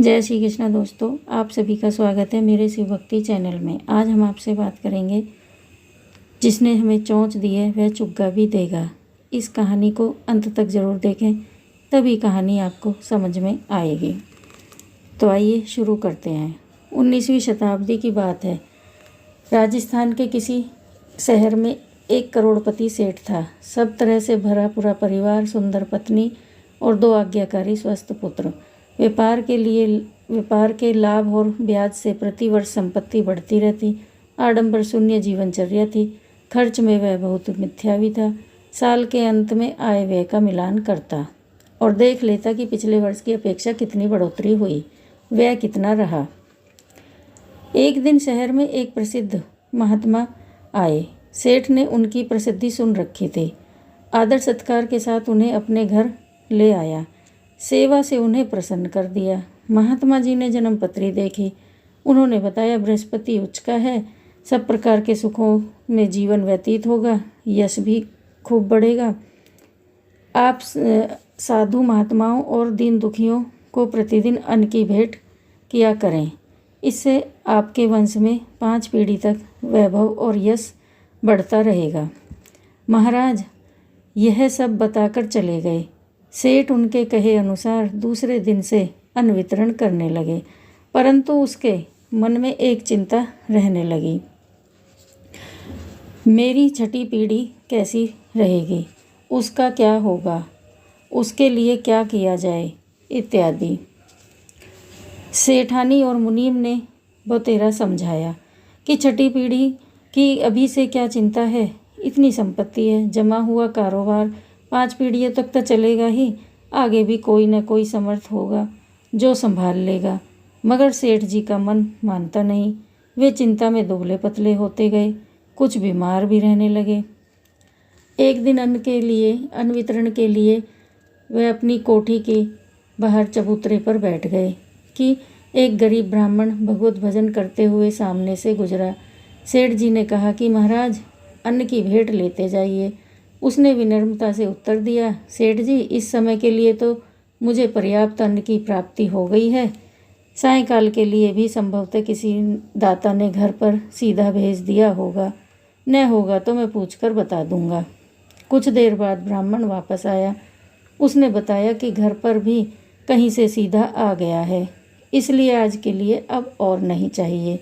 जय श्री कृष्ण दोस्तों, आप सभी का स्वागत है मेरे शिव भक्ति चैनल में। आज हम आपसे बात करेंगे, जिसने हमें चोंच दी है वह चुग्गा भी देगा। इस कहानी को अंत तक ज़रूर देखें, तभी कहानी आपको समझ में आएगी। तो आइए शुरू करते हैं। 19वीं शताब्दी की बात है। राजस्थान के किसी शहर में एक करोड़पति सेठ था। सब तरह से भरा पूरा परिवार, सुंदर पत्नी और 2 आज्ञाकारी स्वस्थ पुत्र। व्यापार के लाभ और ब्याज से प्रतिवर्ष संपत्ति बढ़ती रहती। आडंबर शून्य जीवनचर्या थी। खर्च में वह बहुत मिथ्यावी था। साल के अंत में आय व्यय का मिलान करता और देख लेता कि पिछले वर्ष की अपेक्षा कितनी बढ़ोतरी हुई, व्यय कितना रहा। एक दिन शहर में एक प्रसिद्ध महात्मा आए। सेठ ने उनकी प्रसिद्धि सुन रखी थी। आदर सत्कार के साथ उन्हें अपने घर ले आया। सेवा से उन्हें प्रसन्न कर दिया। महात्मा जी ने जन्मपत्री देखी। उन्होंने बताया, बृहस्पति उच्च का है, सब प्रकार के सुखों में जीवन व्यतीत होगा, यश भी खूब बढ़ेगा। आप साधु महात्माओं और दीन दुखियों को प्रतिदिन अन्न की भेंट किया करें। इससे आपके वंश में 5 पीढ़ी तक वैभव और यश बढ़ता रहेगा। महाराज यह सब बताकर चले गए। सेठ उनके कहे अनुसार दूसरे दिन से अन्न वितरण करने लगे, परंतु उसके मन में एक चिंता रहने लगी। मेरी छठी पीढ़ी कैसी रहेगी, उसका क्या होगा, उसके लिए क्या किया जाए इत्यादि। सेठानी और मुनीम ने बतेरा समझाया कि छठी पीढ़ी की अभी से क्या चिंता है, इतनी संपत्ति है, जमा हुआ कारोबार 5 पीढ़ियों तक तो चलेगा ही, आगे भी कोई न कोई समर्थ होगा जो संभाल लेगा। मगर सेठ जी का मन मानता नहीं। वे चिंता में दुबले पतले होते गए, कुछ बीमार भी रहने लगे। एक दिन अन्न वितरण के लिए वह अपनी कोठी के बाहर चबूतरे पर बैठ गए कि एक गरीब ब्राह्मण भगवत भजन करते हुए सामने से गुजरा। सेठ जी ने कहा कि महाराज अन्न की भेंट लेते जाइए। उसने विनम्रता से उत्तर दिया, सेठ जी इस समय के लिए तो मुझे पर्याप्त अन्न की प्राप्ति हो गई है। सायंकाल के लिए भी संभवतः किसी दाता ने घर पर सीधा भेज दिया होगा, न होगा तो मैं पूछकर बता दूंगा। कुछ देर बाद ब्राह्मण वापस आया। उसने बताया कि घर पर भी कहीं से सीधा आ गया है, इसलिए आज के लिए अब और नहीं चाहिए।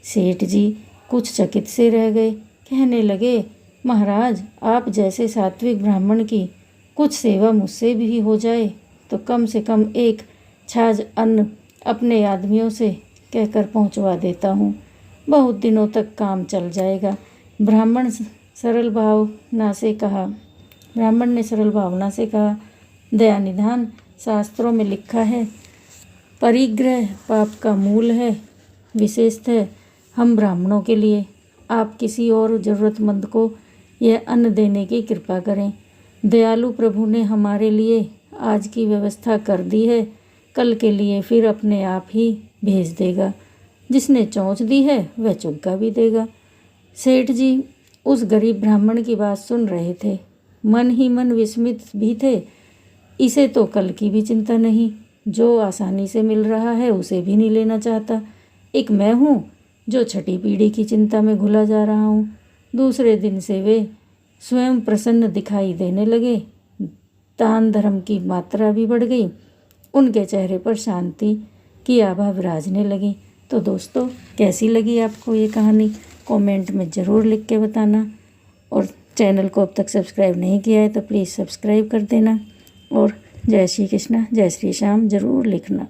सेठ जी कुछ चकित से रह गए। कहने लगे, महाराज आप जैसे सात्विक ब्राह्मण की कुछ सेवा मुझसे भी हो जाए तो कम से कम एक छाछ अन्न अपने आदमियों से कहकर पहुंचवा देता हूं। बहुत दिनों तक काम चल जाएगा। ब्राह्मण ने सरल भावना से कहा, दया निधान शास्त्रों में लिखा है, परिग्रह पाप का मूल है। विशेषतः हम ब्राह्मणों के लिए आप किसी और ज़रूरतमंद को यह अन्न देने की कृपा करें। दयालु प्रभु ने हमारे लिए आज की व्यवस्था कर दी है, कल के लिए फिर अपने आप ही भेज देगा। जिसने चोंच दी है वह चुग्गा भी देगा। सेठ जी उस गरीब ब्राह्मण की बात सुन रहे थे, मन ही मन विस्मित भी थे। इसे तो कल की भी चिंता नहीं, जो आसानी से मिल रहा है उसे भी नहीं लेना चाहता। एक मैं हूँ जो छठी पीढ़ी की चिंता में घुला जा रहा हूँ। दूसरे दिन से वे स्वयं प्रसन्न दिखाई देने लगे। दान धर्म की मात्रा भी बढ़ गई। उनके चेहरे पर शांति की आभा विराजने लगी। तो दोस्तों, कैसी लगी आपको ये कहानी, कमेंट में ज़रूर लिख के बताना। और चैनल को अब तक सब्सक्राइब नहीं किया है तो प्लीज़ सब्सक्राइब कर देना। और जय श्री कृष्ण, जय श्री श्याम ज़रूर लिखना।